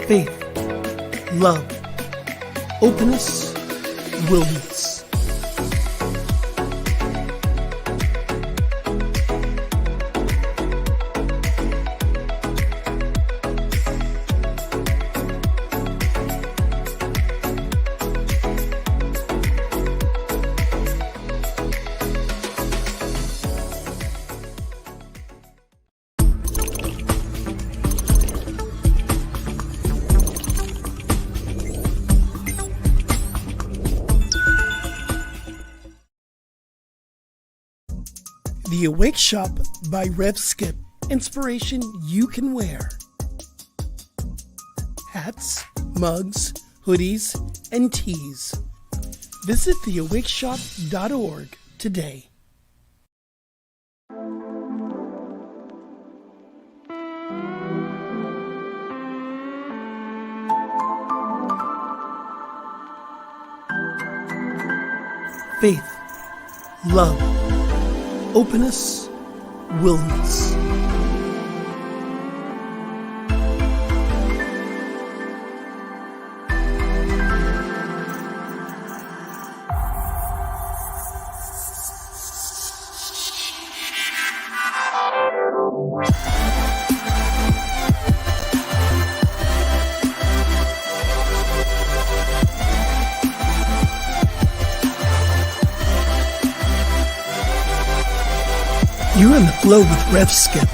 faith, love, openness, wilderness. The Awake Shop by Rev Skip. Inspiration you can wear. Hats, mugs, hoodies, and tees. Visit theawakeshop.org today. Faith, love, openness, wilderness. You're in the flow with Rev Skip.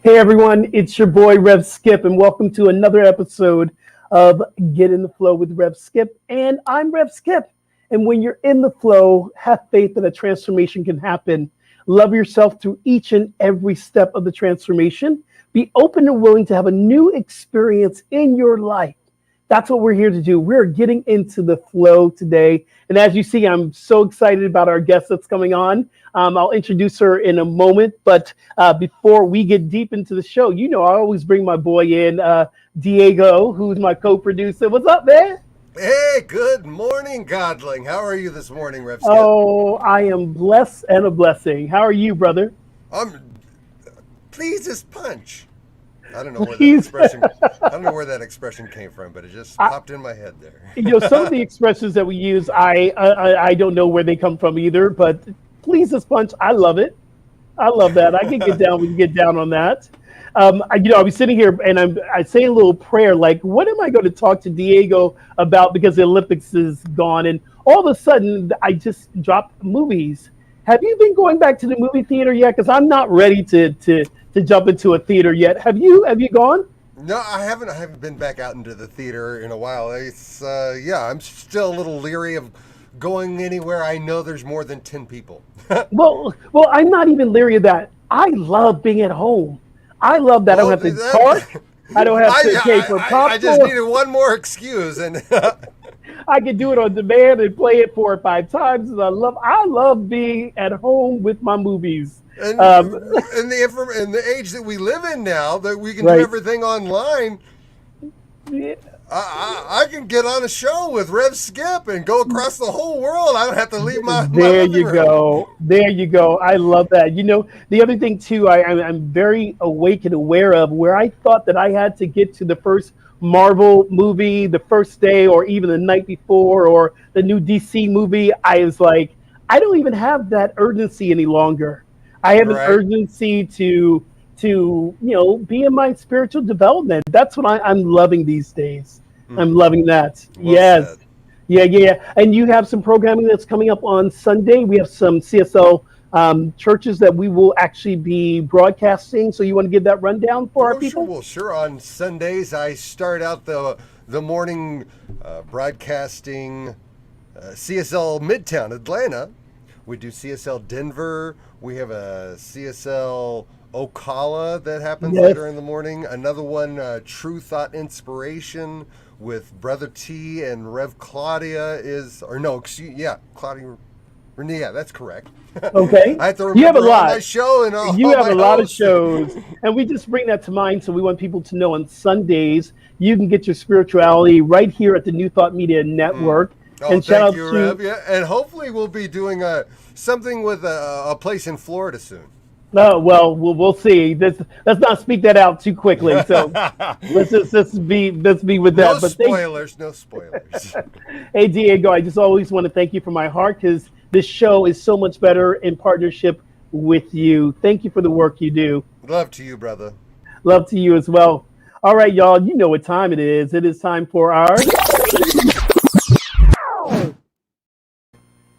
Hey everyone, it's your boy Rev Skip, and welcome to another episode of Get in the Flow with Rev Skip. And I'm Rev Skip. And when you're in the flow, have faith that a transformation can happen. Love yourself through each and every step of the transformation. Be open and willing to have a new experience in your life. That's what we're here to do. We're getting into the flow today. And as you see, I'm so excited about our guest that's coming on. I'll introduce her in a moment. But before we get deep into the show, you know, I always bring my boy in, Diego, who's my co-producer. What's up, man? Hey, good morning, Godling. How are you this morning, Rev Skip? Oh, I am blessed and a blessing. How are you, brother? I'm pleased as punch. I don't know where that expression. I don't know where that expression came from, but it just popped in my head there. You know, some of the expressions that we use, I don't know where they come from either. But please as punch, I love it. I love that. I can get down. We can get down on that. I was sitting here and I say a little prayer, like, what am I going to talk to Diego about because the Olympics is gone, and all of a sudden I just dropped movies. Have you been going back to the movie theater yet? Because I'm not ready to jump into a theater yet. Have you gone? No, I haven't. I haven't been back out into the theater in a while. It's I'm still a little leery of going anywhere I know there's more than 10 people. well, I'm not even leery of that. I love being at home. I love that I don't have to talk. I don't have to pay for popcorn. I just needed one more excuse, and I can do it on demand and play it 4 or 5 times. And I love being at home with my movies. And in the age that we live in now, that we can do everything online. Yeah. I can get on a show with Rev Skip and go across the whole world. I don't have to leave my There living you room. go. There you go. I love that. You know, the other thing too, I'm very awake and aware of where I thought that I had to get to the first Marvel movie the first day or even the night before, or the new DC movie. I was like, I don't even have that urgency any longer. I have an urgency to be in my spiritual development. That's what I'm loving these days. I'm loving that. Well yes. said. Yeah. And you have some programming that's coming up on Sunday. We have some CSL churches that we will actually be broadcasting. So you want to give that rundown for our people? Well, sure. On Sundays, I start out the morning broadcasting CSL Midtown Atlanta. We do CSL Denver. We have a CSL Ocala that happens later in the morning. Another one, True Thought Inspiration with Brother T and Rev Claudia Claudia Yeah, that's correct. Okay. I have to You have a remember all lot. my show and all You have my a lot of hosts. shows, and we just bring that to mind. So we want people to know on Sundays you can get your spirituality right here at the New Thought Media Network. Oh, And shout thank out you, to Rev. Yeah, and hopefully we'll be doing something with a place in Florida soon. oh well, we'll see. Let's not speak that out too quickly. So let's be with that. No But spoilers, no spoilers. hey Diego, I just always want to thank you from my heart because this show is so much better in partnership with you. Thank you for the work you do. Love to you, brother. Love to you as well. All right, y'all, you know what time it is. It is time for our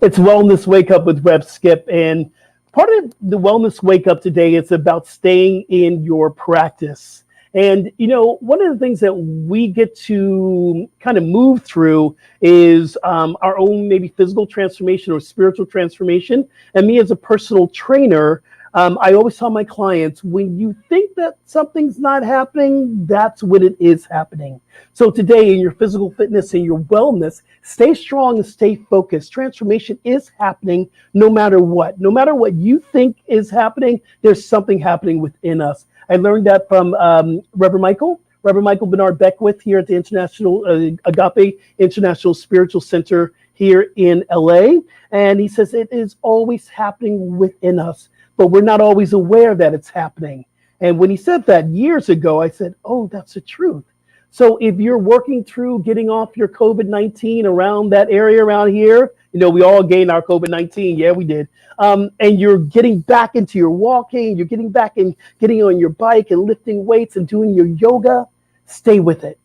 It's Wellness Wake Up with Rev Skip. And part of the Wellness Wake Up today is about staying in your practice. And, you know, one of the things that we get to kind of move through is our own maybe physical transformation or spiritual transformation. And me as a personal trainer, I always tell my clients, when you think that something's not happening, that's when it is happening. So today in your physical fitness and your wellness, stay strong and stay focused. Transformation is happening no matter what. No matter what you think is happening, there's something happening within us. I learned that from Reverend Michael Bernard Beckwith here at the International Agape International Spiritual Center here in LA. And he says it is always happening within us, but we're not always aware that it's happening. And when he said that years ago, I said, oh, that's the truth. So if you're working through getting off your COVID-19 around that area around here, you know, we all gained our COVID-19. Yeah, we did. And you're getting back into your walking, you're getting back and getting on your bike and lifting weights and doing your yoga, stay with it.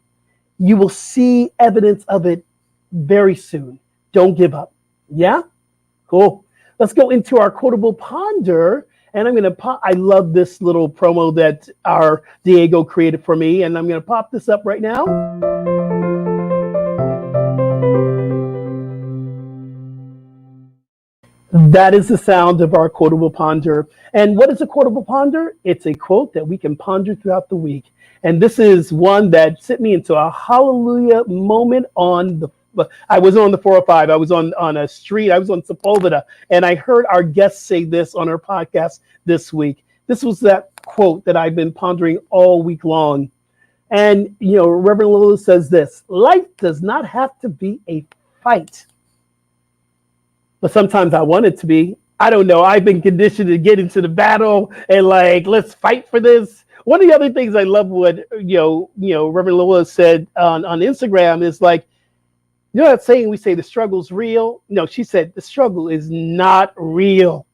You will see evidence of it very soon. Don't give up. Yeah? Cool. Let's go into our Quotable Ponder. And I'm going to I love this little promo that our Diego created for me. And I'm going to pop this up right now. That is the sound of our Quotable Ponder. And what is a Quotable Ponder? It's a quote that we can ponder throughout the week. And this is one that sent me into a hallelujah moment I was on the 405. I was on a street. I was on Sepulveda. And I heard our guest say this on our podcast this week. This was that quote that I've been pondering all week long. And, you know, Reverend Lola says this: life does not have to be a fight. But sometimes I want it to be. I don't know. I've been conditioned to get into the battle and like, let's fight for this. One of the other things I love what, you know, Reverend Lola said on Instagram is like, you know that saying we say the struggle's real? No, she said the struggle is not real.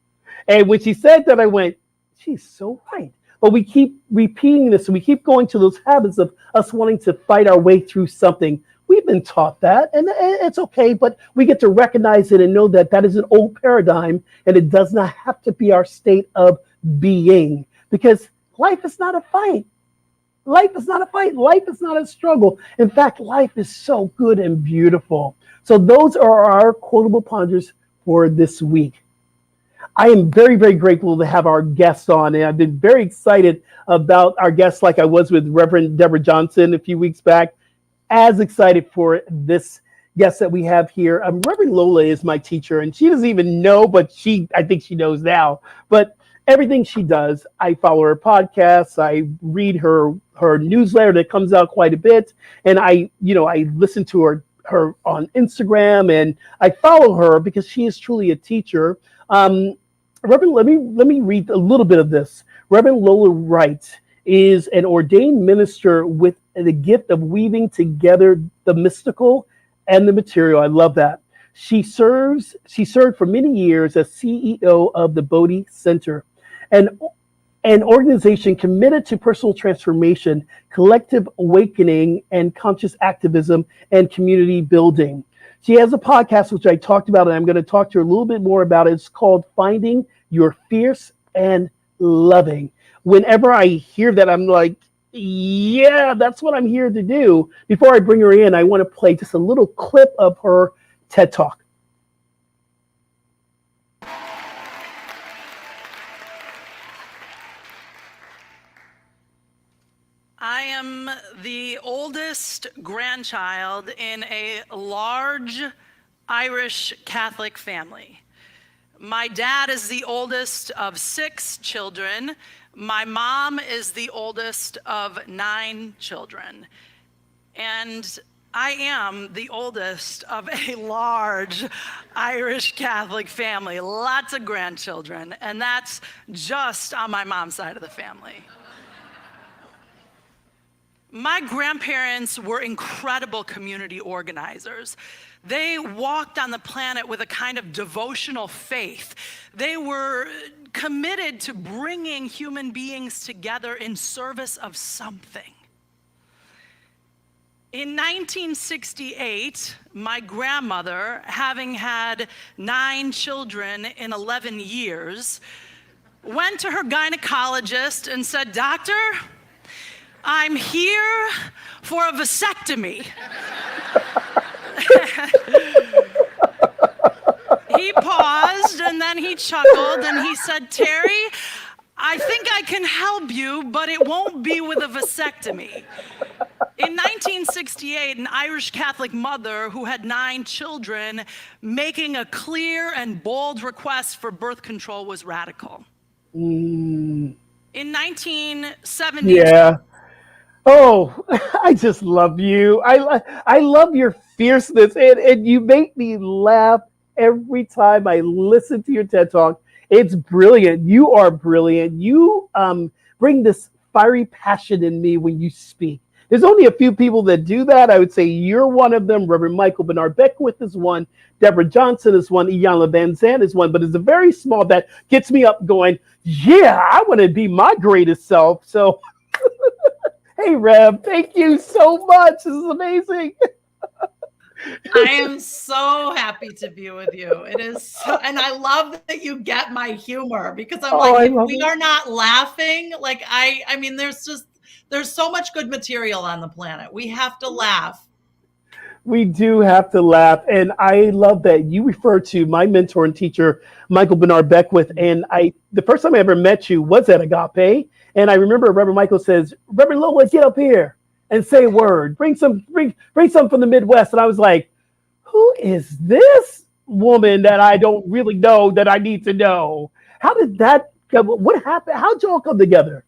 And when she said that, I went, she's so right. But we keep repeating this, and we keep going to those habits of us wanting to fight our way through something. We've been taught that, and it's okay, but we get to recognize it and know that that is an old paradigm, and it does not have to be our state of being, because life is not a fight. Life is not a fight. Life is not a struggle. In fact, life is so good and beautiful. So those are our Quotable Ponders for this week. I am very, very grateful to have our guests on, and I've been very excited about our guests like I was with Reverend Deborah Johnson a few weeks back. As excited for this guest that we have here. Reverend Lola is my teacher, and she doesn't even know, but I think she knows now. But everything she does, I follow her podcasts, I read her newsletter that comes out quite a bit, and I listen to her on Instagram, and I follow her because she is truly a teacher. Reverend, let me read a little bit of this. Reverend Lola Wright is an ordained minister with the gift of weaving together the mystical and the material. I love that. She served for many years as CEO of the Bodhi Center, an organization committed to personal transformation, collective awakening, and conscious activism and community building. She has a podcast, which I talked about, and I'm going to talk to her a little bit more about it. It's called Finding Your Fierce and Loving. Whenever I hear that, I'm like, yeah, that's what I'm here to do. Before I bring her in, I want to play just a little clip of her TED Talk. I am the oldest grandchild in a large Irish Catholic family. My dad is the oldest of 6 children. My mom is the oldest of 9 children. And I am the oldest of a large Irish Catholic family, lots of grandchildren, and that's just on my mom's side of the family. My grandparents were incredible community organizers. They walked on the planet with a kind of devotional faith. They were committed to bringing human beings together in service of something. In 1968, my grandmother, having had 9 children in 11 years, went to her gynecologist and said, "Doctor, I'm here for a vasectomy." He paused and then he chuckled and he said, "Terry, I think I can help you, but it won't be with a vasectomy." In 1968, an Irish Catholic mother who had 9 children making a clear and bold request for birth control was radical. In 1970, Yeah. Oh, I just love you. I love your fierceness, and you make me laugh every time I listen to your TED Talk. It's brilliant. You are brilliant. You bring this fiery passion in me when you speak. There's only a few people that do that. I would say you're one of them. Reverend Michael Bernard Beckwith is one. Deborah Johnson is one. Iyanla Van Zandt is one. But it's a very small that gets me up going, yeah, I want to be my greatest self. So, hey, Rev, thank you so much. This is amazing. I am so happy to be with you. It is so, and I love that you get my humor, because I'm like, if we are not laughing, like I mean, there's so much good material on the planet. We have to laugh. We do have to laugh. And I love that you refer to my mentor and teacher, Michael Bernard Beckwith. And the first time I ever met you was at Agape. And I remember Reverend Michael says, "Reverend Lola, get up here and say a word. Bring some from the Midwest." And I was like, who is this woman that I don't really know that I need to know? How did that come? What happened? How'd y'all come together?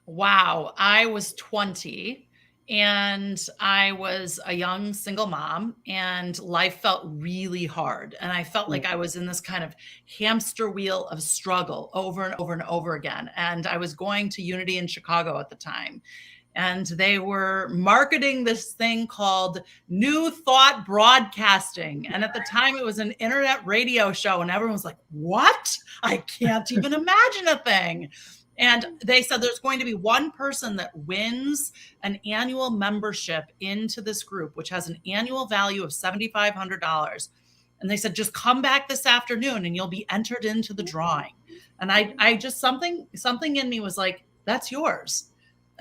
Wow. I was 20 and I was a young single mom, and life felt really hard. And I felt like I was in this kind of hamster wheel of struggle over and over and over again. And I was going to Unity in Chicago at the time. And they were marketing this thing called New Thought Broadcasting. And at the time, it was an internet radio show. And everyone was like, what? I can't even imagine a thing. And they said there's going to be one person that wins an annual membership into this group, which has an annual value of $7,500. And they said, just come back this afternoon and you'll be entered into the drawing. And I just, something in me was like, that's yours.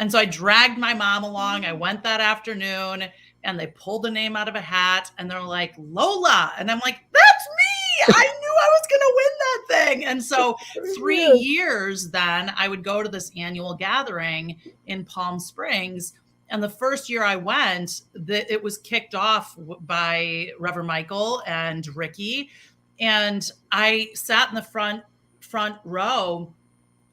And so I dragged my mom along. I went that afternoon and they pulled the name out of a hat and they're like, Lola. And I'm like, that's me. I knew I was going to win that thing. And so 3 years then I would go to this annual gathering in Palm Springs. And the first year I went, it was kicked off by Reverend Michael and Ricky. And I sat in the front row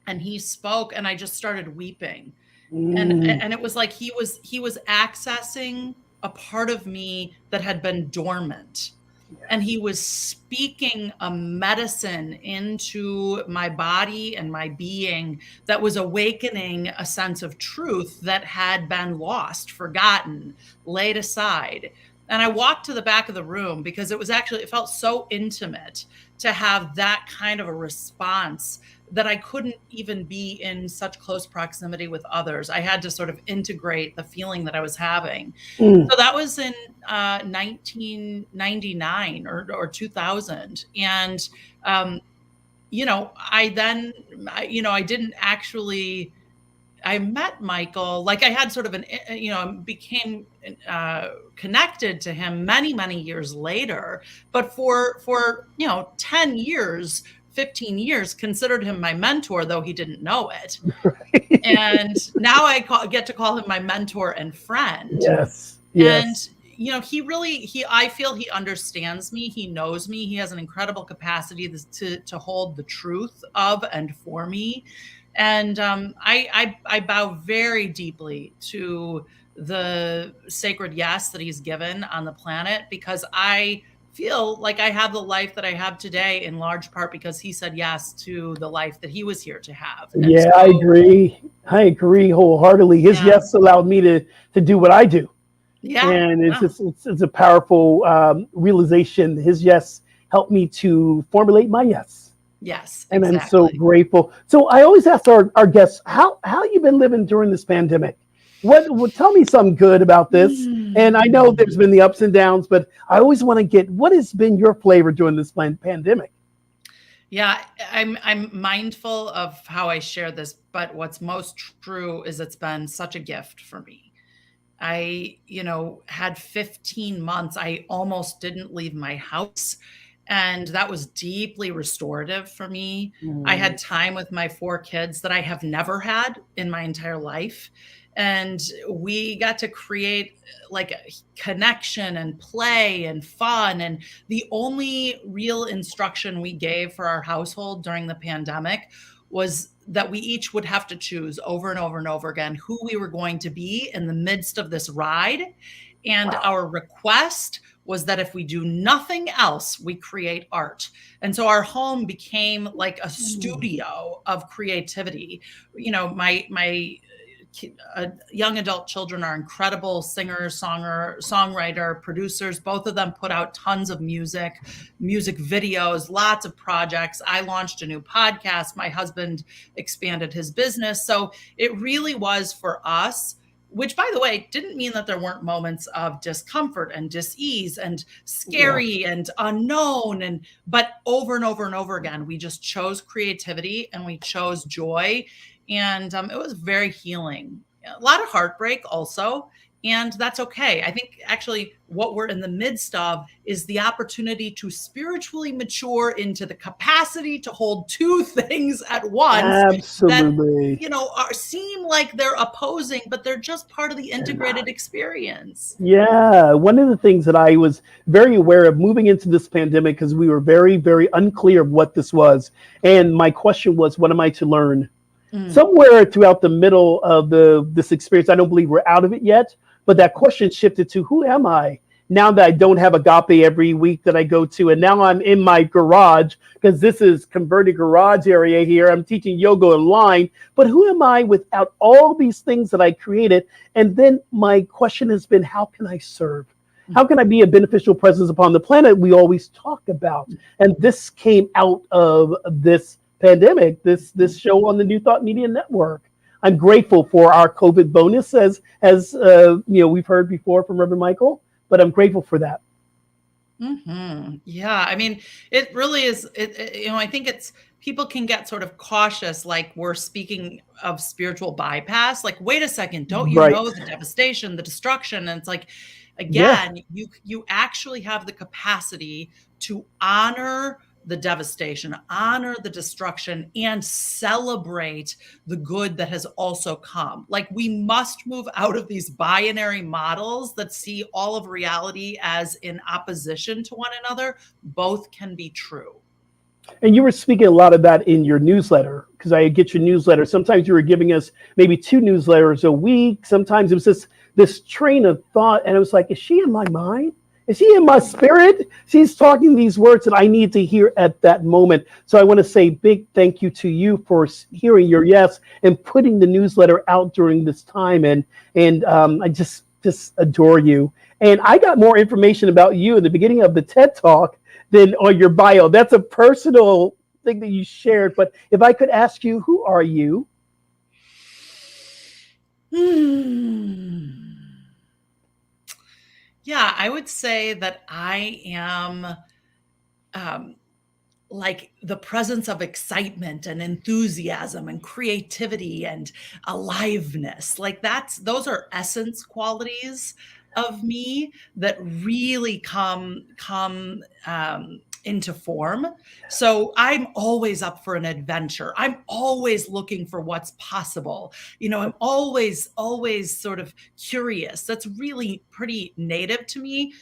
and he spoke and I just started weeping. And it was like he was accessing a part of me that had been dormant. And he was speaking a medicine into my body and my being that was awakening a sense of truth that had been lost, forgotten, laid aside. And I walked to the back of the room because it felt so intimate to have that kind of a response that I couldn't even be in such close proximity with others. I had to sort of integrate the feeling that I was having. So that was in 1999 or 2000. And, I met Michael, like I had sort of became connected to him many, many years later, but for 10 years, 15 years, considered him my mentor, though he didn't know it. And now I get to call him my mentor and friend. Yes. And, I feel he understands me. He knows me. He has an incredible capacity to hold the truth of and for me. And I bow very deeply to the sacred yes that he's given on the planet, because I feel like I have the life that I have today in large part because he said yes to the life that he was here to have. And Yeah, I agree. I agree wholeheartedly. His Yeah. yes allowed me to do what I do. Yeah. And it's Yeah. just it's a powerful realization. His yes helped me to formulate my yes. Yes, And I'm so exactly. grateful. So I always ask our guests, how you been living during this pandemic? What tell me something good about this? And I know there's been the ups and downs, but I always want to get what has been your flavor during this pandemic? Yeah, I'm mindful of how I share this, but what's most true is it's been such a gift for me. I, had 15 months. I almost didn't leave my house. And that was deeply restorative for me. I had time with my 4 kids that I have never had in my entire life. And we got to create like a connection and play and fun. And the only real instruction we gave for our household during the pandemic was that we each would have to choose over and over and over again who we were going to be in the midst of this ride. And our request was that if we do nothing else, we create art. And so our home became like a studio of creativity. My young adult children are incredible singers, songwriter, producers. Both of them put out tons of music videos, lots of projects. I launched a new podcast. My husband expanded his business. So it really was for us, which, by the way, didn't mean that there weren't moments of discomfort and dis-ease and scary and unknown. But over and over and over again, we just chose creativity and we chose joy. And it was very healing. A lot of heartbreak also. And that's okay. I think actually what we're in the midst of is the opportunity to spiritually mature into the capacity to hold 2 things at once. Absolutely. That, seem like they're opposing, but they're just part of the integrated experience. Yeah. One of the things that I was very aware of moving into this pandemic, because we were very, very unclear of what this was. And my question was, what am I to learn? Somewhere throughout the middle of this experience, I don't believe we're out of it yet, but that question shifted to who am I now that I don't have Agape every week that I go to, and now I'm in my garage because this is converted garage area here. I'm teaching yoga online, but who am I without all these things that I created? And then my question has been, how can I serve? How can I be a beneficial presence upon the planet we always talk about? And this came out of this pandemic, this show on the New Thought Media Network. I'm grateful for our COVID bonus, as we've heard before from Reverend Michael, but I'm grateful for that. Yeah, I mean, it really is. I think it's people can get sort of cautious, like we're speaking of spiritual bypass. Like, wait a second, don't you know the devastation, the destruction? And it's like, again, you actually have the capacity to honor the devastation, honor the destruction, and celebrate the good that has also come. Like, we must move out of these binary models that see all of reality as in opposition to one another. Both can be true. And you were speaking a lot of that in your newsletter, because I get your newsletter. Sometimes you were giving us maybe 2 newsletters a week. Sometimes it was just this train of thought. And it was like, is she in my mind? Is she in my spirit? She's talking these words that I need to hear at that moment. So I want to say big thank you to you for hearing your yes and putting the newsletter out during this time. And I just adore you. And I got more information about you in the beginning of the TED Talk than on your bio. That's a personal thing that you shared. But if I could ask you, who are you? Yeah, I would say that I am like the presence of excitement and enthusiasm and creativity and aliveness. Like those are essence qualities of me that really come into form. So I'm always up for an adventure. I'm always looking for what's possible. I'm always sort of curious. That's really pretty native to me.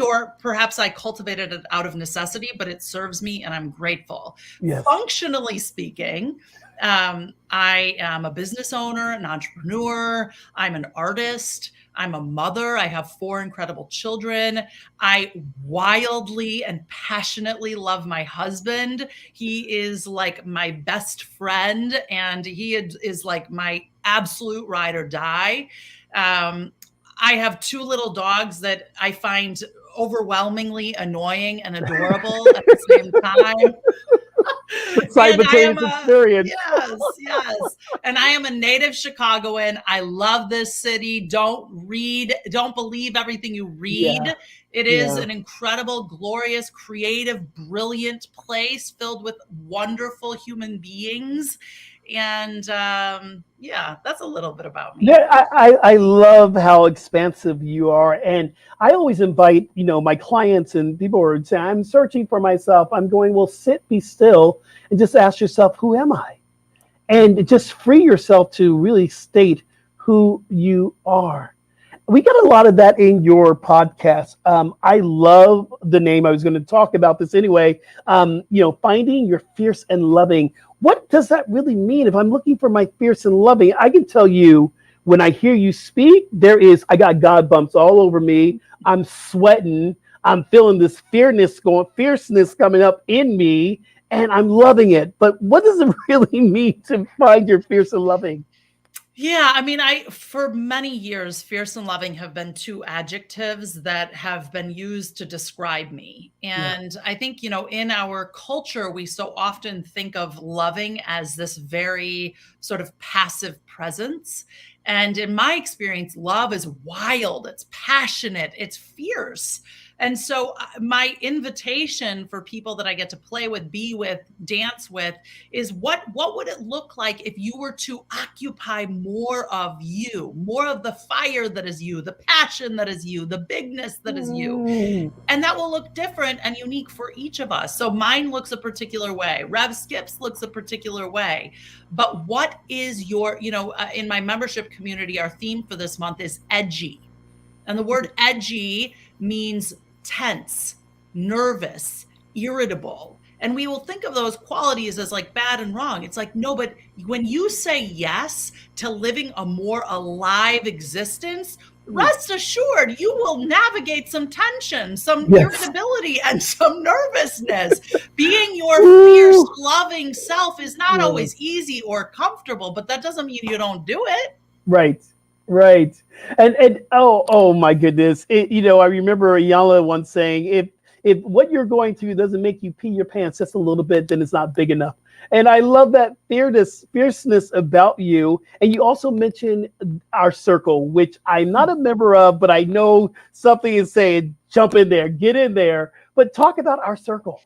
Or perhaps I cultivated it out of necessity, but it serves me and I'm grateful. Yes. Functionally speaking, I am a business owner, an entrepreneur. I'm an artist. I'm a mother. I have 4 incredible children. I wildly and passionately love my husband. He is like my best friend, and he is like my absolute ride or die. I have 2 little dogs that I find overwhelmingly annoying and adorable at the same time. Simultaneous experience. Yes. And I am a native Chicagoan. I love this city. Don't believe everything you read. Yeah. It is an incredible, glorious, creative, brilliant place filled with wonderful human beings. And that's a little bit about me. Yeah, I love how expansive you are. And I always invite, my clients and people who are saying, I'm searching for myself. I'm going, well, sit, be still, and just ask yourself, who am I? And just free yourself to really state who you are. We got a lot of that in your podcast. I love the name. I was going to talk about this anyway. Finding your fierce and loving. What does that really mean? If I'm looking for my fierce and loving, I can tell you when I hear you speak, I got God bumps all over me. I'm sweating. I'm feeling this fierceness coming up in me, and I'm loving it. But what does it really mean to find your fierce and loving? Yeah, I mean, for many years, fierce and loving have been 2 adjectives that have been used to describe me. And I think, in our culture, we so often think of loving as this very sort of passive presence. And in my experience, love is wild, it's passionate, it's fierce. And so my invitation for people that I get to play with, be with, dance with, is what would it look like if you were to occupy more of you, more of the fire that is you, the passion that is you, the bigness that is you. And that will look different and unique for each of us. So mine looks a particular way. Rev Skip's looks a particular way. But what is your, in my membership community, our theme for this month is edgy. And the word edgy means tense, nervous, irritable. And we will think of those qualities as like bad and wrong. It's like, no, but when you say yes to living a more alive existence, rest assured you will navigate some tension, some irritability, and some nervousness. Being your fierce, loving self is not always easy or comfortable, but that doesn't mean you don't do it. Right. And oh my goodness. I remember Ayala once saying, if what you're going through doesn't make you pee your pants just a little bit, then it's not big enough. And I love that fierceness about you. And you also mentioned our circle, which I'm not a member of, but I know something is saying, jump in there, get in there. But talk about our circle.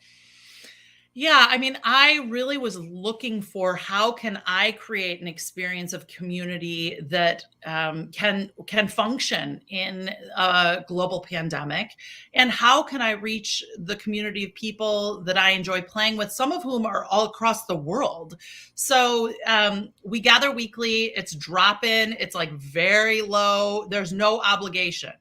Yeah, I mean, I really was looking for how can I create an experience of community that can function in a global pandemic, and how can I reach the community of people that I enjoy playing with, some of whom are all across the world. So we gather weekly. It's drop-in. It's like very low. There's no obligation.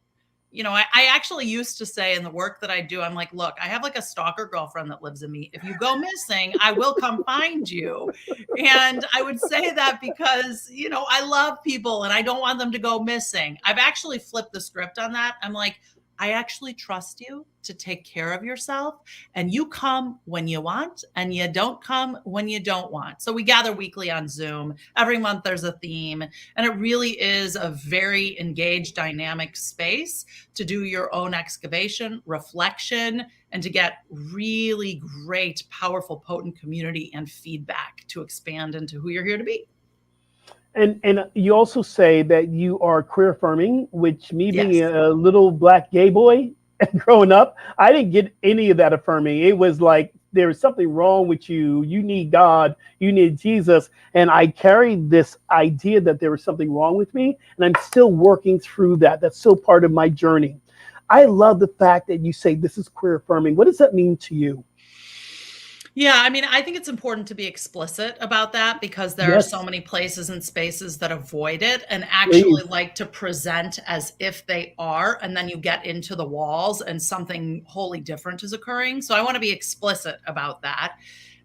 I actually used to say in the work that I do, I'm like, look, I have like a stalker girlfriend that lives in me. If you go missing, I will come find you. And I would say that because, I love people and I don't want them to go missing. I've actually flipped the script on that. I'm like, I actually trust you to take care of yourself, and you come when you want and you don't come when you don't want. So we gather weekly on Zoom. Every month there's a theme, and it really is a very engaged, dynamic space to do your own excavation, reflection, and to get really great, powerful, potent community and feedback to expand into who you're here to be. And you also say that you are queer affirming, which me being a little black gay boy growing up, I didn't get any of that affirming. It was like, there is something wrong with you. You need God. You need Jesus. And I carried this idea that there was something wrong with me. And I'm still working through that. That's still part of my journey. I love the fact that you say this is queer affirming. What does that mean to you? Yeah, I mean, I think it's important to be explicit about that because there are so Yes, many places and spaces that avoid it and actually please. like to present as if they are, and then you get into the walls and something wholly different is occurring. So I want to be explicit about that.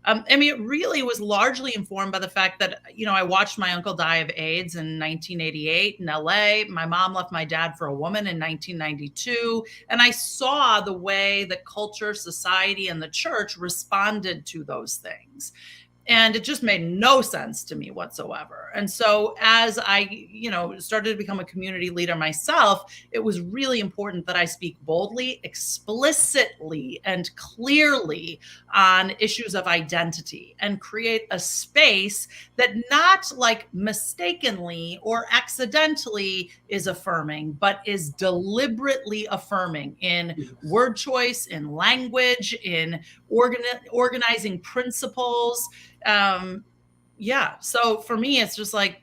I mean, it really was largely informed by the fact that, I watched my uncle die of AIDS in 1988 in LA. My mom left my dad for a woman in 1992. And I saw the way that culture, society, and the church responded to those things. And it just made no sense to me whatsoever. And so as I, started to become a community leader myself, it was really important that I speak boldly, explicitly, and clearly on issues of identity and create a space that not like mistakenly or accidentally is affirming, but is deliberately affirming in word choice, in language, in organizing principles. So for me, it's just like,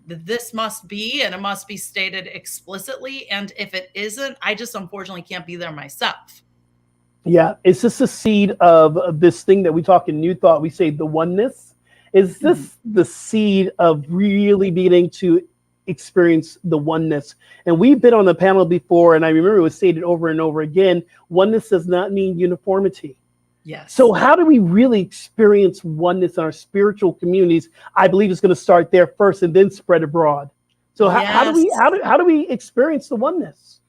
this must be, and it must be stated explicitly. And if it isn't, I just unfortunately can't be there myself. Yeah, it's just a seed of this thing that we talk in New Thought. We say the oneness. Is this the seed of really beginning to experience the oneness? And we've been on the panel before, and I remember it was stated over and over again, oneness does not mean uniformity. Yes. So how do we really experience oneness in our spiritual communities? I believe it's going to start there first and then spread abroad. So how do we experience the oneness?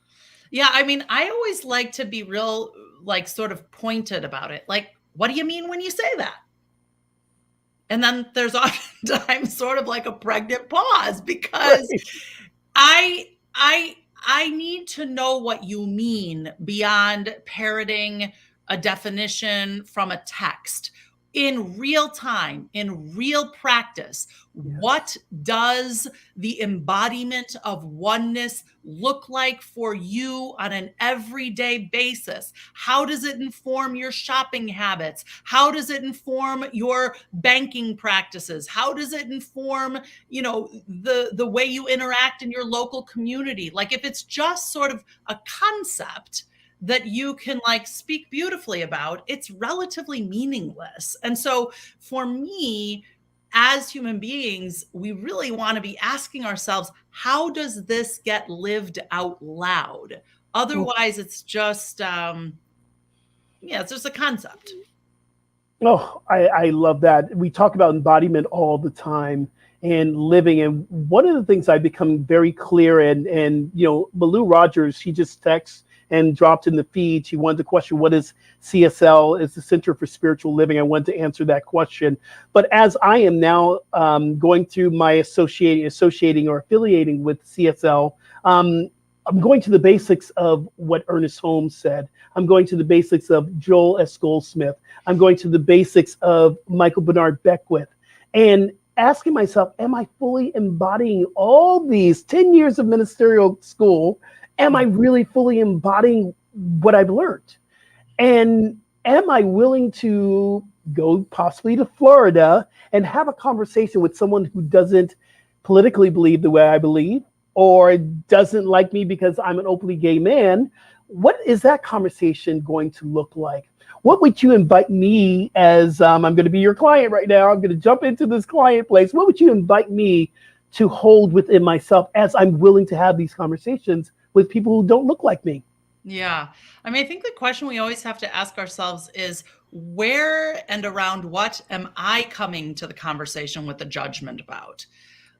Yeah, I mean, I always like to be real, like sort of pointed about it. Like, what do you mean when you say that? And then there's oftentimes sort of like a pregnant pause because I need to know what you mean beyond parroting a definition from a text in real time, in real practice. Yes. What does the embodiment of oneness look like for you on an everyday basis? How does it inform your shopping habits? How does it inform your banking practices? How does it inform, the way you interact in your local community? Like, if it's just sort of a concept that you can like speak beautifully about, it's relatively meaningless. And so for me, as human beings, we really want to be asking ourselves, how does this get lived out loud? Otherwise, it's just, it's just a concept. Oh, I love that. We talk about embodiment all the time and living. And one of the things I've become very clear and Malou Rogers, she just texts and dropped in the feed. She wanted to question, what is CSL? It's the Center for Spiritual Living. I wanted to answer that question. But as I am now going through my associating or affiliating with CSL, I'm going to the basics of what Ernest Holmes said. I'm going to the basics of Joel S. Goldsmith. I'm going to the basics of Michael Bernard Beckwith. And asking myself, am I fully embodying all these 10 years of ministerial school? Am I really fully embodying what I've learned? And am I willing to go possibly to Florida and have a conversation with someone who doesn't politically believe the way I believe, or doesn't like me because I'm an openly gay man? What is that conversation going to look like? What would you invite me as, I'm going to be your client right now, I'm going to jump into this client place. What would you invite me to hold within myself as I'm willing to have these conversations with people who don't look like me? Yeah. I mean, I think the question we always have to ask ourselves is, where and around what am I coming to the conversation with a judgment about?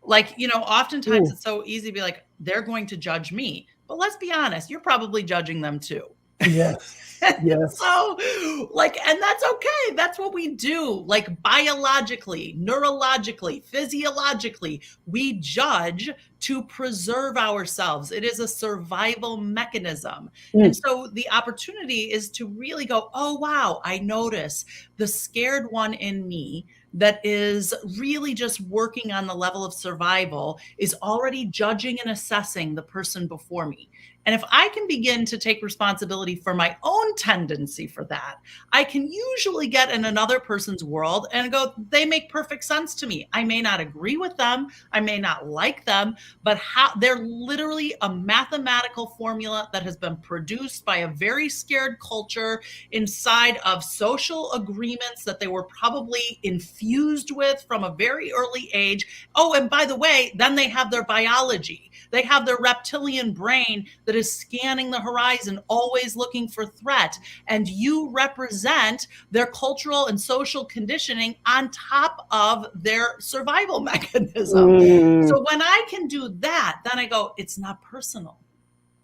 Like, oftentimes it's so easy to be like, they're going to judge me. But let's be honest, you're probably judging them too. Yes. Yes. So and that's okay. That's what we do. Like, biologically, neurologically, physiologically, we judge to preserve ourselves. It is a survival mechanism. And so the opportunity is to really go, oh, wow, I notice the scared one in me that is really just working on the level of survival is already judging and assessing the person before me. And if I can begin to take responsibility for my own tendency for that, I can usually get in another person's world and go, they make perfect sense to me. I may not agree with them. I may not like them, but how they're literally a mathematical formula that has been produced by a very scared culture inside of social agreements that they were probably infused with from a very early age. Oh, and by the way, then they have their biology. They have their reptilian brain that is scanning the horizon, always looking for threat. And you represent their cultural and social conditioning on top of their survival mechanism. So when I can do that, then I go, it's not personal.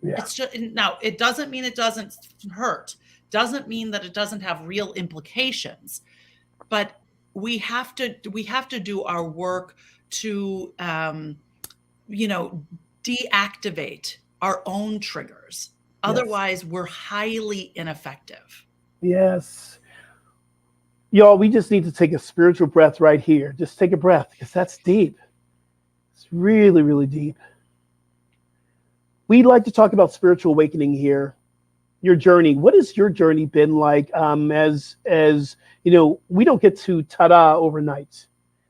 Yeah. It's just, now it doesn't mean it doesn't hurt. Doesn't mean that it doesn't have real implications, but we have to do our work to, deactivate our own triggers. Otherwise, we're highly ineffective. Yes. Y'all, we just need to take a spiritual breath right here. Just take a breath, because that's deep. It's really, really deep. We'd like to talk about spiritual awakening here. Your journey. What has your journey been like? As you know, we don't get to ta-da overnight.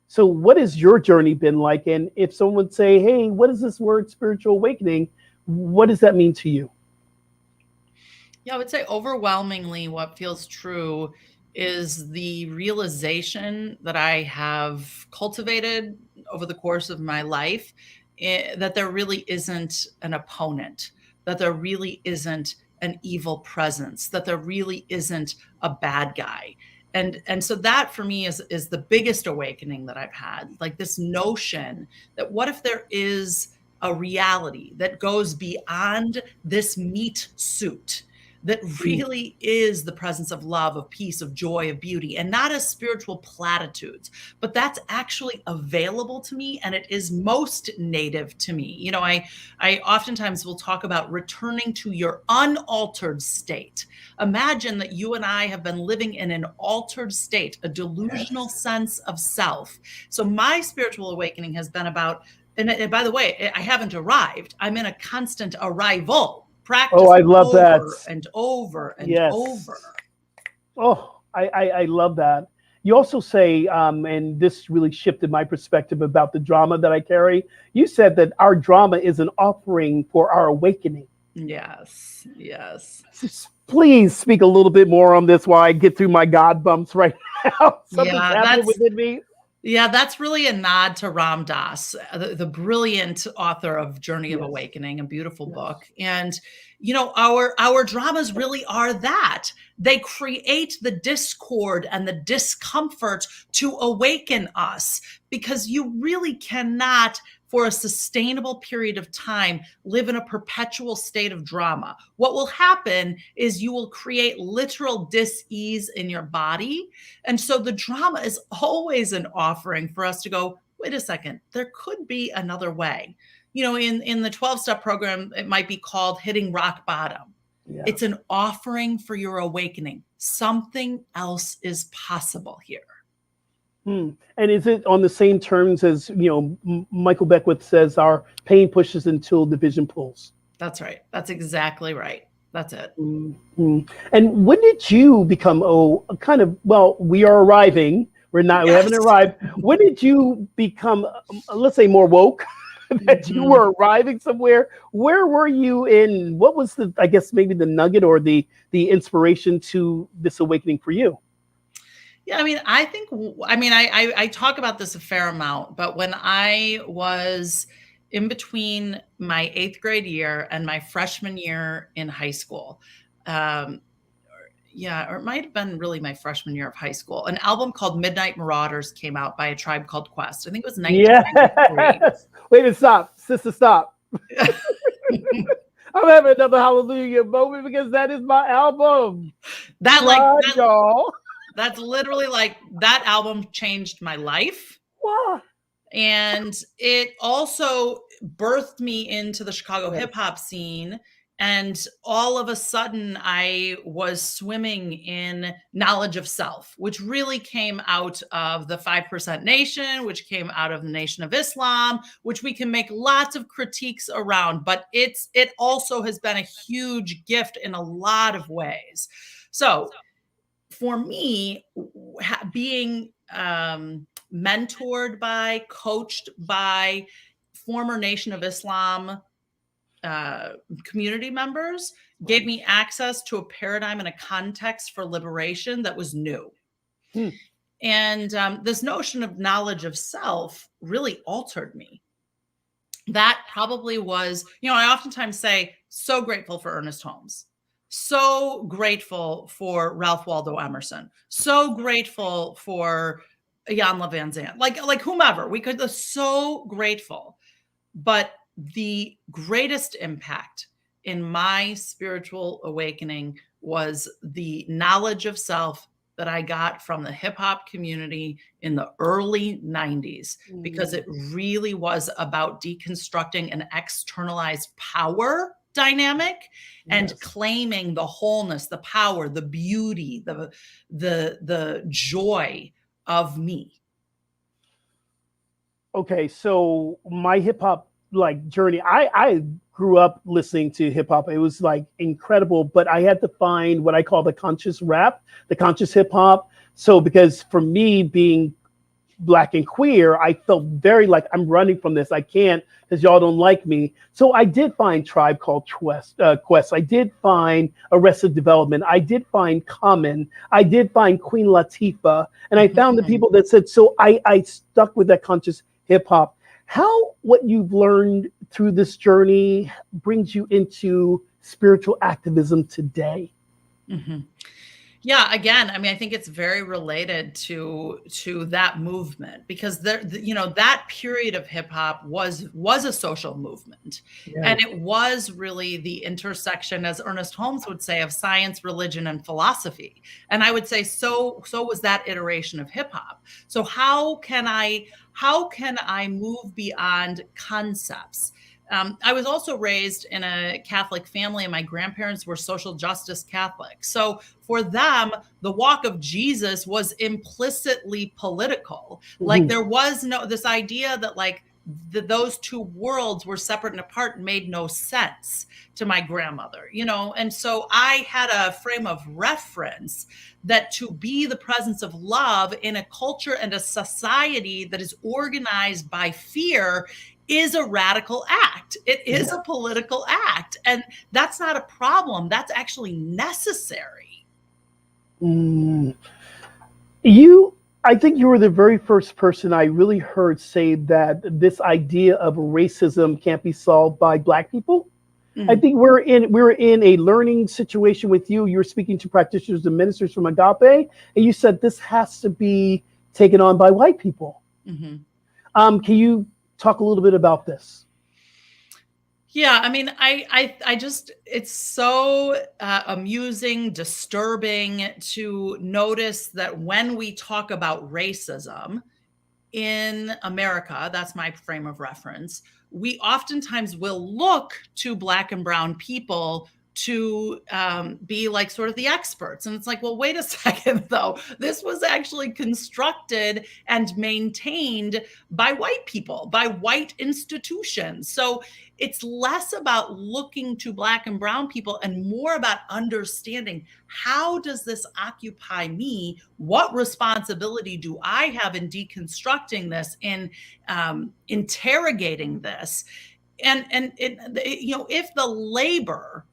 So what has your journey been like? And if someone would say, hey, what is this word spiritual awakening? What does that mean to you? Yeah, I would say overwhelmingly what feels true is the realization that I have cultivated over the course of my life, that there really isn't an opponent, that there really isn't an evil presence, that there really isn't a bad guy. And so that for me is the biggest awakening that I've had, like this notion that what if there is a reality that goes beyond this meat suit, that really is the presence of love, of peace, of joy, of beauty, and not as spiritual platitudes, but that's actually available to me, and it is most native to me. You know, I oftentimes will talk about returning to your unaltered state. Imagine that you and I have been living in an altered state, a delusional sense of self. So my spiritual awakening has been about, and by the way, I haven't arrived. I'm in a constant arrival. Practice I love that. And over and over. Oh, I love that. You also say, and this really shifted my perspective about the drama that I carry. You said that our drama is an offering for our awakening. Yes, yes. Please speak a little bit more on this while I get through my God bumps right now. Something's happening within me. Yeah, that's really a nod to Ram Dass, the brilliant author of Journey of Awakening, a beautiful book. And, you know, our dramas really are that. They create the discord and the discomfort to awaken us, because you really cannot, for a sustainable period of time, live in a perpetual state of drama. What will happen is you will create literal dis-ease in your body. And so the drama is always an offering for us to go, wait a second, there could be another way. You know, in the 12-step program, it might be called hitting rock bottom. Yeah. It's an offering for your awakening. Something else is possible here. And is it on the same terms as, you know, Michael Beckwith says, our pain pushes until the vision pulls? That's right. That's exactly right. That's it. And when did you become, we are arriving. We haven't arrived. When did you become, let's say, more woke? That you were arriving somewhere? Where were you in? What was maybe the nugget or the inspiration to this awakening for you? Yeah, I talk about this a fair amount, but when I was in between my 8th grade year and my freshman year in high school, or it might have been really my freshman year of high school, an album called Midnight Marauders came out by A Tribe Called Quest. I think it was 1993. Yes. Wait a minute, stop. Sister, stop. I'm having another hallelujah moment because that is my album. Y'all. That's literally that album changed my life. Wow. And it also birthed me into the Chicago hip hop scene. And all of a sudden I was swimming in knowledge of self, which really came out of the 5% Nation, which came out of the Nation of Islam, which we can make lots of critiques around, but it also has been a huge gift in a lot of ways. So for me, being mentored by, coached by former Nation of Islam community members gave me access to a paradigm and a context for liberation that was new. And this notion of knowledge of self really altered me. That probably was, I oftentimes say, so grateful for Ernest Holmes, so grateful for Ralph Waldo Emerson, so grateful for Jan Le Van Zandt, like whomever. We could, so grateful. But the greatest impact in my spiritual awakening was the knowledge of self that I got from the hip hop community in the early 90s, because it really was about deconstructing an externalized power dynamic and claiming the wholeness, the power, the beauty, the joy of me. Okay, so my hip hop journey, I grew up listening to hip hop. It was incredible, but I had to find what I call the conscious rap, the conscious hip hop. So because for me, being Black and queer, I felt very I'm running from this. I can't, because y'all don't like me. So I did find Tribe Called Quest. I did find Arrested Development. I did find Common. I did find Queen Latifah. And I found the people that said, so I stuck with that conscious hip hop. How what you've learned through this journey brings you into spiritual activism today? Yeah, again, I think it's very related to that movement, because that period of hip hop was a social movement, and it was really the intersection, as Ernest Holmes would say, of science, religion, and philosophy. And I would say so was that iteration of hip hop. So how can I move beyond concepts? I was also raised in a Catholic family, and my grandparents were social justice Catholics. So for them, the walk of Jesus was implicitly political. There was this idea that those two worlds were separate and apart made no sense to my grandmother, and so I had a frame of reference that to be the presence of love in a culture and a society that is organized by fear is a radical act. It is a political act. And that's not a problem. That's actually necessary. I think you were the very first person I really heard say that this idea of racism can't be solved by Black people. I think we're in a learning situation with you. You're speaking to practitioners and ministers from Agape, and you said this has to be taken on by white people. Can you talk a little bit about this? Yeah, I just, it's so amusing, disturbing to notice that when we talk about racism in America, that's my frame of reference, we oftentimes will look to Black and brown people to be sort of the experts. And it's well, wait a second, though. This was actually constructed and maintained by white people, by white institutions. So it's less about looking to Black and brown people and more about understanding, how does this occupy me? What responsibility do I have in deconstructing this, in interrogating this? And if the labor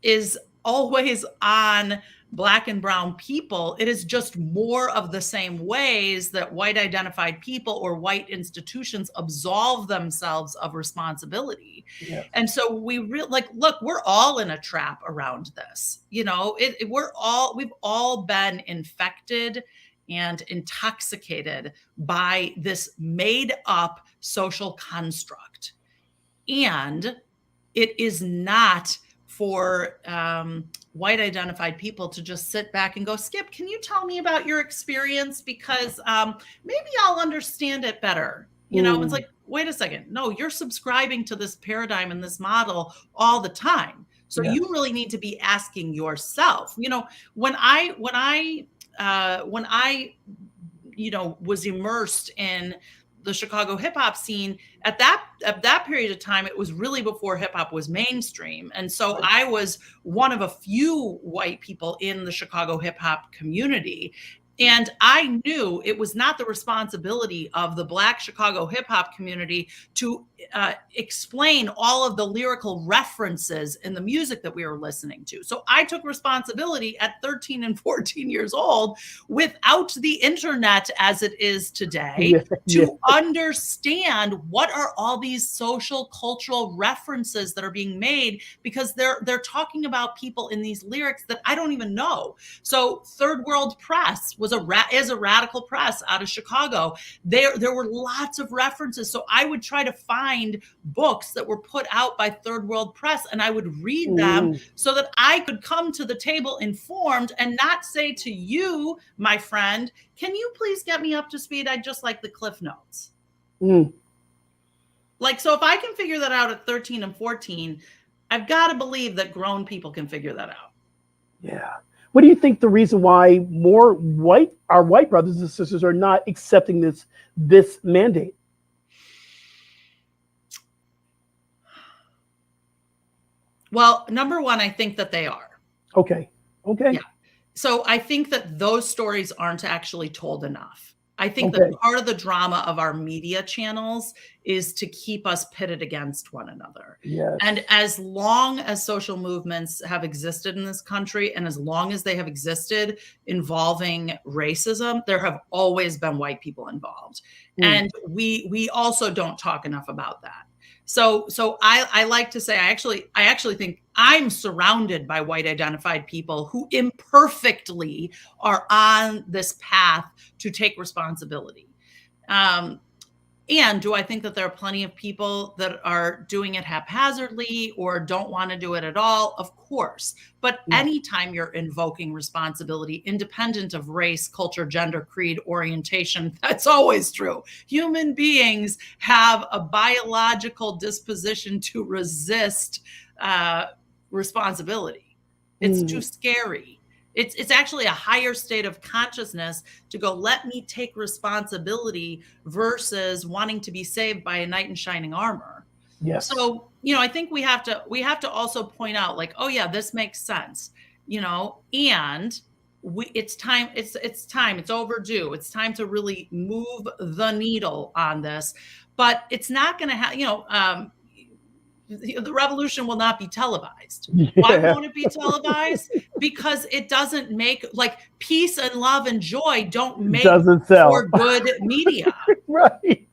is always on Black and brown people, it is just more of the same ways that white identified people or white institutions absolve themselves of responsibility. And so we look, we're all in a trap around this. We've all been infected and intoxicated by this made up social construct. And it is not for white identified people to just sit back and go, Skip, can you tell me about your experience? Because maybe I'll understand it better. It's wait a second. No, you're subscribing to this paradigm and this model all the time. So you really need to be asking yourself, when I was immersed in the Chicago hip hop scene at that period of time, it was really before hip hop was mainstream. And so I was one of a few white people in the Chicago hip hop community. And I knew it was not the responsibility of the Black Chicago hip hop community to explain all of the lyrical references in the music that we were listening to. So I took responsibility at 13 and 14 years old, without the internet as it is today, to understand what are all these social cultural references that are being made, because they're talking about people in these lyrics that I don't even know. So Third World Press was is a radical press out of Chicago. There were lots of references. So I would try to find books that were put out by Third World Press, and I would read them so that I could come to the table informed and not say to you, my friend, can you please get me up to speed? I'd just like the Cliff Notes. Like, so if I can figure that out at 13 and 14, I've got to believe that grown people can figure that out. Yeah. What do you think the reason why our white brothers and sisters are not accepting this mandate? Well, number one, I think that they are. Okay. Yeah. So I think that those stories aren't actually told enough. I think that part of the drama of our media channels is to keep us pitted against one another. Yes. And as long as social movements have existed in this country, and as long as they have existed involving racism, there have always been white people involved. And we also don't talk enough about that. So I like to say, I actually think I'm surrounded by white identified people who imperfectly are on this path to take responsibility. And do I think that there are plenty of people that are doing it haphazardly or don't want to do it at all? Of course. But anytime you're invoking responsibility, independent of race, culture, gender, creed, orientation, that's always true. Human beings have a biological disposition to resist responsibility. It's too scary. It's actually a higher state of consciousness to go, let me take responsibility versus wanting to be saved by a knight in shining armor. Yes. So, I think we have to also point out, like, oh yeah, this makes sense, and it's time, it's overdue. It's time to really move the needle on this, but it's not going to have, the revolution will not be televised. Why won't it be televised? Because it doesn't make, like, peace and love and joy doesn't sell for good media. Right.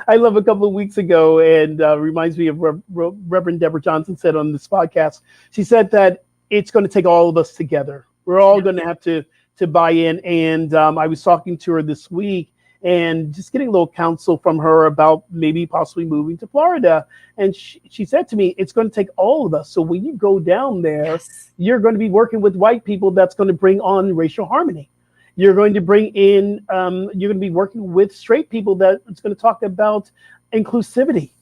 I love a couple of weeks ago, and reminds me of Reverend Deborah Johnson said on this podcast. She said that it's going to take all of us together. We're all going to have to buy in. And I was talking to her this week, and just getting a little counsel from her about maybe possibly moving to Florida. And she said to me, it's going to take all of us. So when you go down there, you're going to be working with white people that's going to bring on racial harmony. You're going to bring in, you're going to be working with straight people that's going to talk about inclusivity.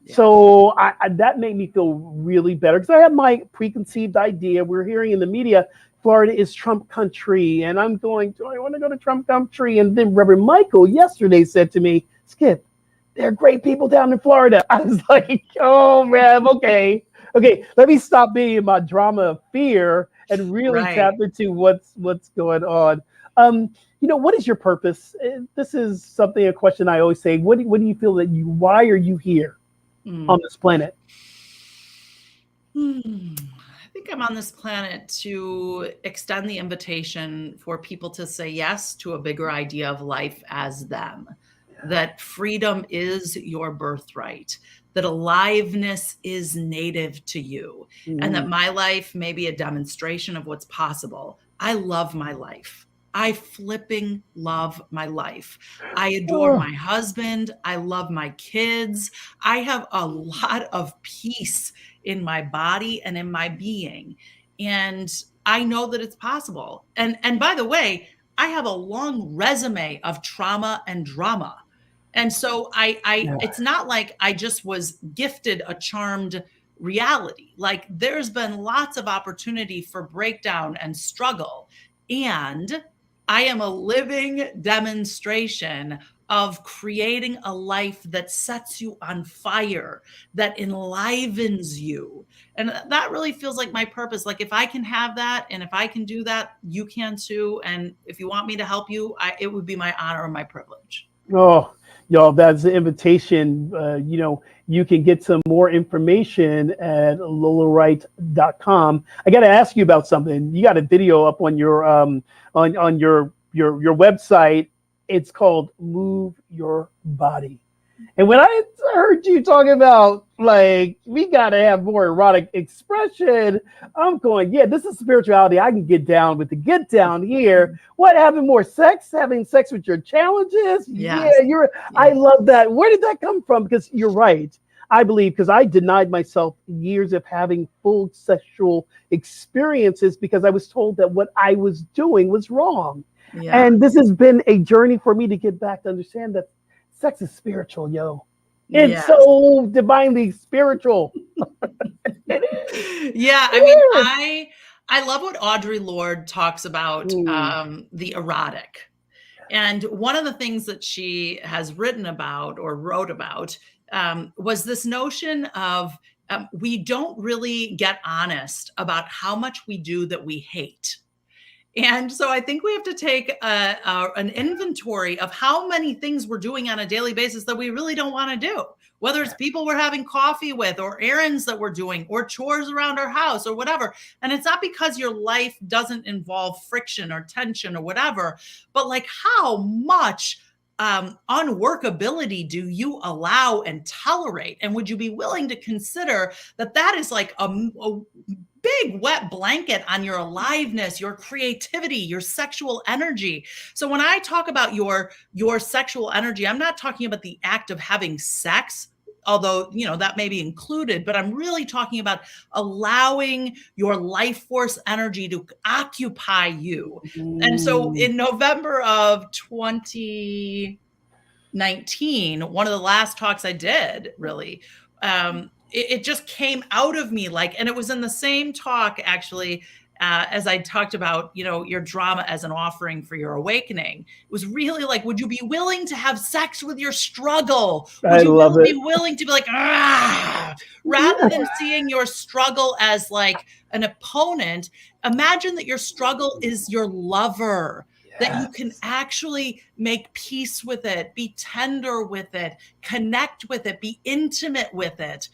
Yeah. So that made me feel really better, because I had my preconceived idea. We're hearing in the media, Florida is Trump country, and I'm going, do I want to go to Trump country? And then Reverend Michael yesterday said to me, Skip, there are great people down in Florida. I was like, oh, Rev, okay, let me stop being in my drama of fear and really tap into what's going on. What is your purpose? This is a question I always say. What do you feel why are you here on this planet? I think I'm on this planet to extend the invitation for people to say yes to a bigger idea of life as them, that freedom is your birthright, that aliveness is native to you, and that my life may be a demonstration of what's possible. I love my life. I flipping love my life. I adore my husband. I love my kids. I have a lot of peace in my body and in my being. And I know that it's possible. And by the way, I have a long resume of trauma and drama. And so it's not like I just was gifted a charmed reality. Like, there's been lots of opportunity for breakdown and struggle. And I am a living demonstration of creating a life that sets you on fire, that enlivens you, And that really feels like my purpose. Like if I can have that, and if I can do that, you can too. And if you want me to help you, it would be my honor and my privilege. Oh, y'all, that's the invitation. You can get some more information at lolawright.com. I got to ask you about something. You got a video up on your on your website. It's called Move Your Body. And when I heard you talking about, like, we got to have more erotic expression, I'm going, yeah, this is spirituality. I can get down with the get down here. What, having more sex? Having sex with your challenges? Yes. Yeah, I love that. Where did that come from? Because you're right. I believe, because I denied myself years of having full sexual experiences because I was told that what I was doing was wrong. Yeah. And this has been a journey for me to get back to understand that sex is spiritual, yo. It's so divinely spiritual. Yeah, I mean, I love what Audre Lorde talks about, the erotic. And one of the things that she has written about or wrote about was this notion of we don't really get honest about how much we do that we hate. And so I think we have to take an inventory of how many things we're doing on a daily basis that we really don't want to do, whether it's people we're having coffee with or errands that we're doing or chores around our house or whatever. And it's not because your life doesn't involve friction or tension or whatever, but like how much unworkability do you allow and tolerate? And would you be willing to consider that is like a big wet blanket on your aliveness, your creativity, your sexual energy? So when I talk about your sexual energy, I'm not talking about the act of having sex, although, that may be included, but I'm really talking about allowing your life force energy to occupy you. And so in November of 2019, one of the last talks I did, really, it just came out of me, and it was in the same talk, actually, as I talked about, your drama as an offering for your awakening. It was really like, would you be willing to have sex with your struggle? Would you be willing to be like, rather than seeing your struggle as like an opponent, imagine that your struggle is your lover. That you can actually make peace with it, be tender with it, connect with it, be intimate with it.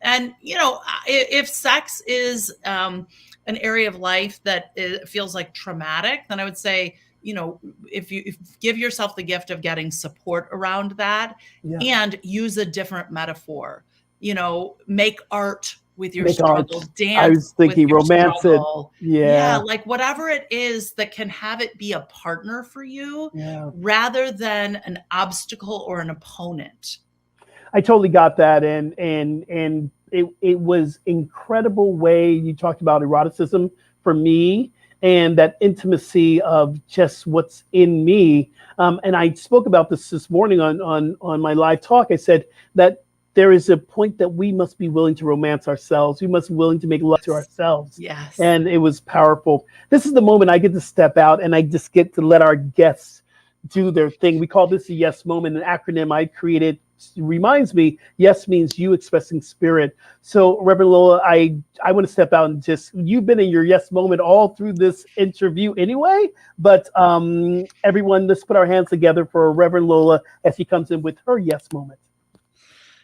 And, if sex is an area of life that feels like traumatic, then I would say, if you give yourself the gift of getting support around that and use a different metaphor, make art with your struggle, dance. I was thinking romance it. Yeah, like whatever it is that can have it be a partner for you rather than an obstacle or an opponent. I totally got that. And it was incredible way you talked about eroticism for me and that intimacy of just what's in me. And I spoke about this morning on my live talk. I said that there is a point that we must be willing to romance ourselves. We must be willing to make love to ourselves. Yes. And it was powerful. This is the moment I get to step out and I just get to let our guests do their thing. We call this a yes moment, an acronym I created. Reminds me, yes means you expressing spirit. So Reverend Lola, I want to step out and you've been in your yes moment all through this interview anyway, but everyone, let's put our hands together for Reverend Lola as she comes in with her yes moment.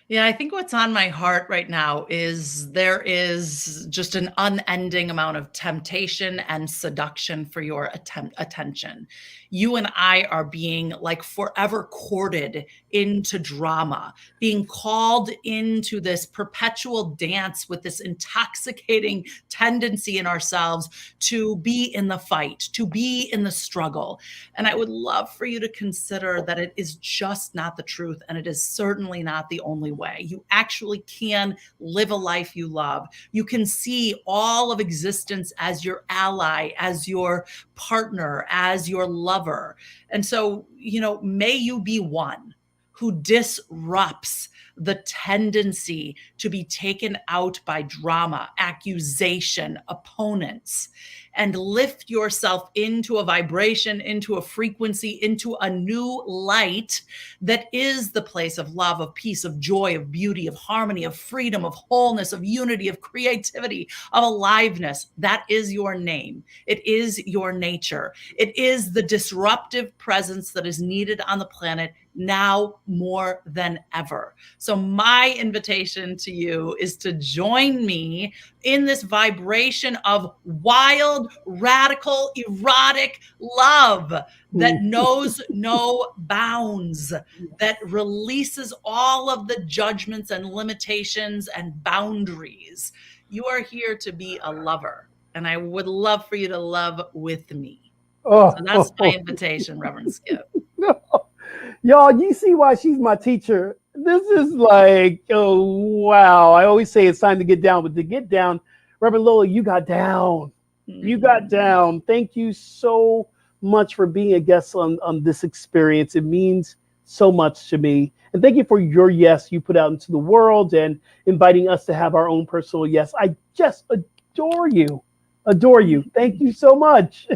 Yeah, I think what's on my heart right now is there is just an unending amount of temptation and seduction for your attention. You and I are being like forever courted into drama, being called into this perpetual dance with this intoxicating tendency in ourselves to be in the fight, to be in the struggle. And I would love for you to consider that it is just not the truth, and it is certainly not the only way. You actually can live a life you love. You can see all of existence as your ally, as your partner, as your lover. And so, may you be one who disrupts the tendency to be taken out by drama, accusation, opponents, and lift yourself into a vibration, into a frequency, into a new light that is the place of love, of peace, of joy, of beauty, of harmony, of freedom, of wholeness, of unity, of creativity, of aliveness. That is your name. It is your nature. It is the disruptive presence that is needed on the planet now more than ever. So my invitation to you is to join me in this vibration of wild, radical, erotic love that knows no bounds, that releases all of the judgments and limitations and boundaries. You are here to be a lover, and I would love for you to love with me. So that's my invitation, Reverend Skip. Y'all, you see why she's my teacher. This is like, oh, wow. I always say it's time to get down, but to get down, Reverend Lola, you got down. You got down. Thank you so much for being a guest on this experience. It means so much to me. And thank you for your yes you put out into the world and inviting us to have our own personal yes. I just adore you. Adore you. Thank you so much.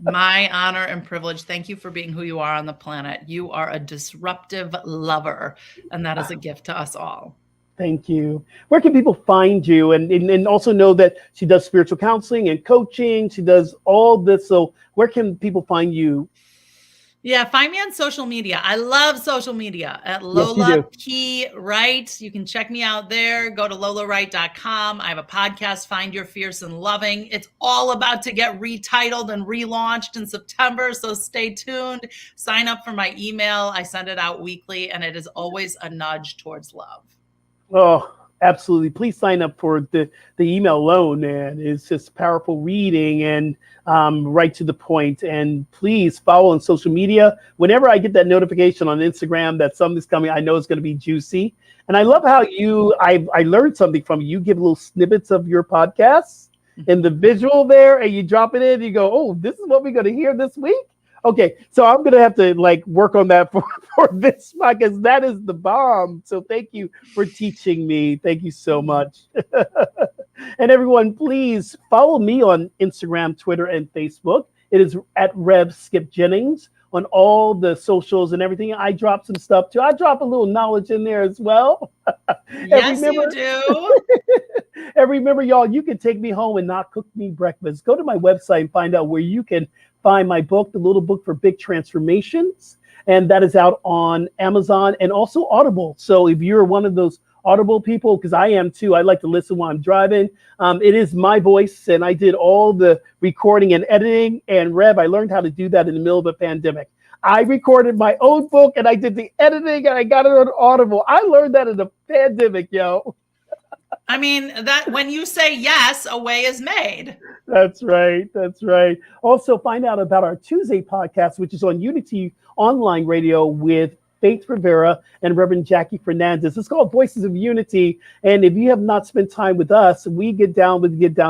My honor and privilege. Thank you for being who you are on the planet. You are a disruptive lover, and that is a gift to us all. Thank you. Where can people find you? And also know that she does spiritual counseling and coaching. She does all this. So where can people find you? Yeah, find me on social media. I love social media at Lola P. Wright. You can check me out there. Go to LolaWright.com. I have a podcast, Find Your Fierce and Loving. It's all about to get retitled and relaunched in September, so stay tuned. Sign up for my email. I send it out weekly, and it is always a nudge towards love. Oh, absolutely. Please sign up for the email alone, man. It's just powerful reading and right to the point. And please follow on social media. Whenever I get that notification on Instagram that something's coming, I know it's going to be juicy. And I love how I learned something from you. You give little snippets of your podcasts and the visual there, and you drop it in. And you go, oh, this is what we're going to hear this week. Okay, so I'm going to have to work on that for this podcast. That is the bomb. So thank you for teaching me. Thank you so much. And everyone, please follow me on Instagram, Twitter, and Facebook. It is at Rev Skip Jennings on all the socials and everything. I drop some stuff too. I drop a little knowledge in there as well. Yes, you do. And remember, y'all, you can take me home and not cook me breakfast. Go to my website and find out where you can find my book, The Little Book for Big Transformations. And that is out on Amazon and also Audible. So if you're one of those Audible people, because I am too, I like to listen while I'm driving. It is my voice, and I did all the recording and editing. And Rev, I learned how to do that in the middle of a pandemic. I recorded my own book, and I did the editing, and I got it on Audible. I learned that in the pandemic, yo. I mean, that when you say yes, a way is made. That's right. That's right. Also, find out about our Tuesday podcast, which is on Unity Online Radio with Faith Rivera and Reverend Jackie Fernandez. It's called Voices of Unity. And if you have not spent time with us, we get down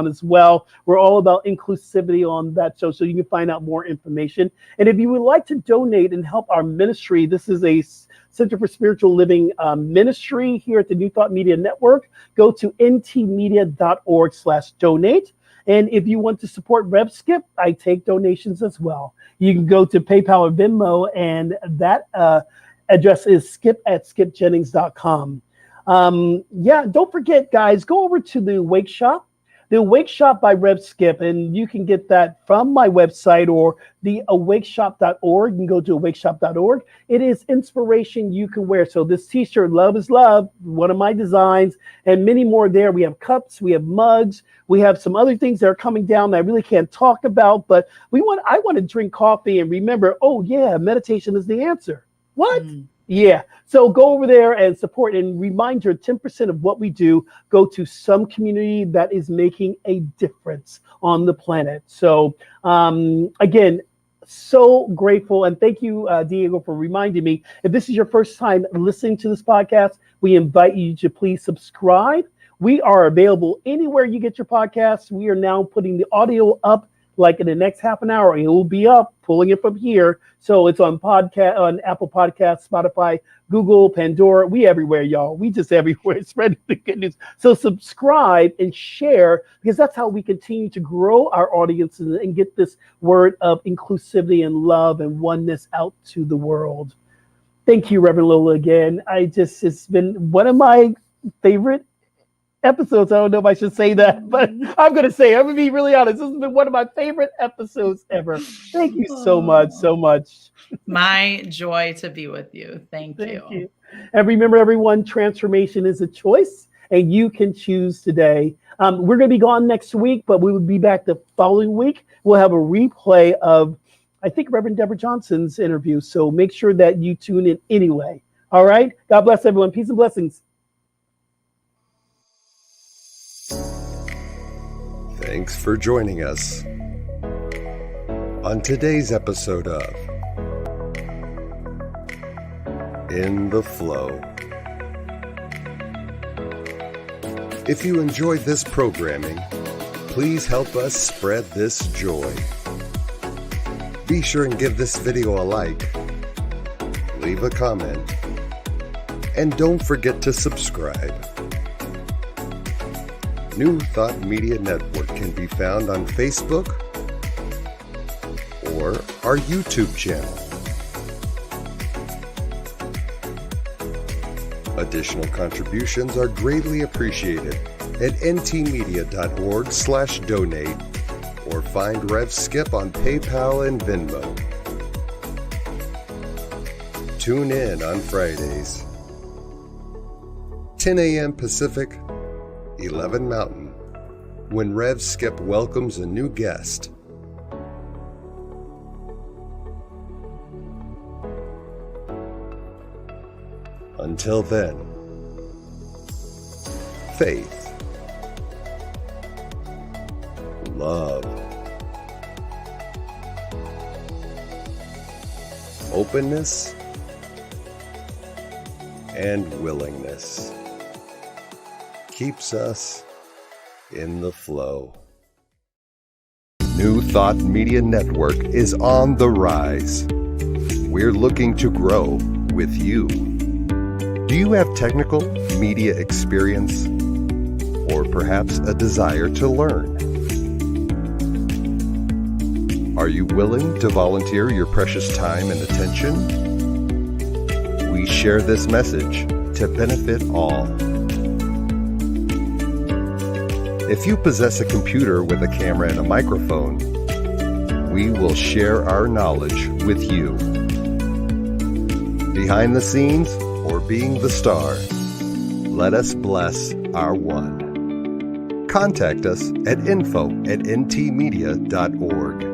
as well. We're all about inclusivity on that show, so you can find out more information. And if you would like to donate and help our ministry, this is a Center for Spiritual Living ministry here at the New Thought Media Network. Go to ntmedia.org/donate. And if you want to support Rev Skip, I take donations as well. You can go to PayPal or Venmo, and that address is skip@skipjennings.com. Don't forget, guys, go over to the Wake Shop. The Wake Shop by Rev Skip, and you can get that from my website or the awakeshop.org. You can go to awakeshop.org. It is inspiration you can wear. So this t-shirt, Love is Love, one of my designs, and many more there. We have cups, we have mugs, we have some other things that are coming down that I really can't talk about, but I want to drink coffee and remember, oh yeah, meditation is the answer. What? Yeah. So go over there and support, and reminder, 10% of what we do go to some community that is making a difference on the planet. So again, so grateful. And thank you, Diego, for reminding me. If this is your first time listening to this podcast, we invite you to please subscribe. We are available anywhere you get your podcasts. We are now putting the audio up like in the next half an hour, it will be up, pulling it from here. So it's on Apple Podcasts, Spotify, Google, Pandora. We everywhere, y'all. We just everywhere spreading the good news. So subscribe and share, because that's how we continue to grow our audiences and get this word of inclusivity and love and oneness out to the world. Thank you, Reverend Lola, again. It's been one of my favorite episodes. I don't know if I should say that, but I'm going to say it. I'm going to be really honest. This has been one of my favorite episodes ever. Thank you so much, so much. My joy to be with you. Thank you. And remember, everyone, transformation is a choice, and you can choose today. We're going to be gone next week, but we will be back the following week. We'll have a replay of, I think, Reverend Deborah Johnson's interview. So make sure that you tune in anyway. All right. God bless everyone. Peace and blessings. Thanks for joining us on today's episode of In the Flow. If you enjoyed this programming, please help us spread this joy. Be sure and give this video a like, leave a comment, and don't forget to subscribe. New Thought Media Network can be found on Facebook or our YouTube channel. Additional contributions are greatly appreciated at ntmedia.org/donate or find Rev Skip on PayPal and Venmo. Tune in on Fridays, 10 a.m. Pacific, 11 Mountain, when Rev Skip welcomes a new guest. Until then, faith, love, openness, and willingness keeps us in the flow. New Thought Media Network is on the rise. We're looking to grow with you. Do you have technical media experience, or perhaps a desire to learn? Are you willing to volunteer your precious time and attention? We share this message to benefit all. If you possess a computer with a camera and a microphone, we will share our knowledge with you. Behind the scenes or being the star, let us bless our one. Contact us at info@ntmedia.org.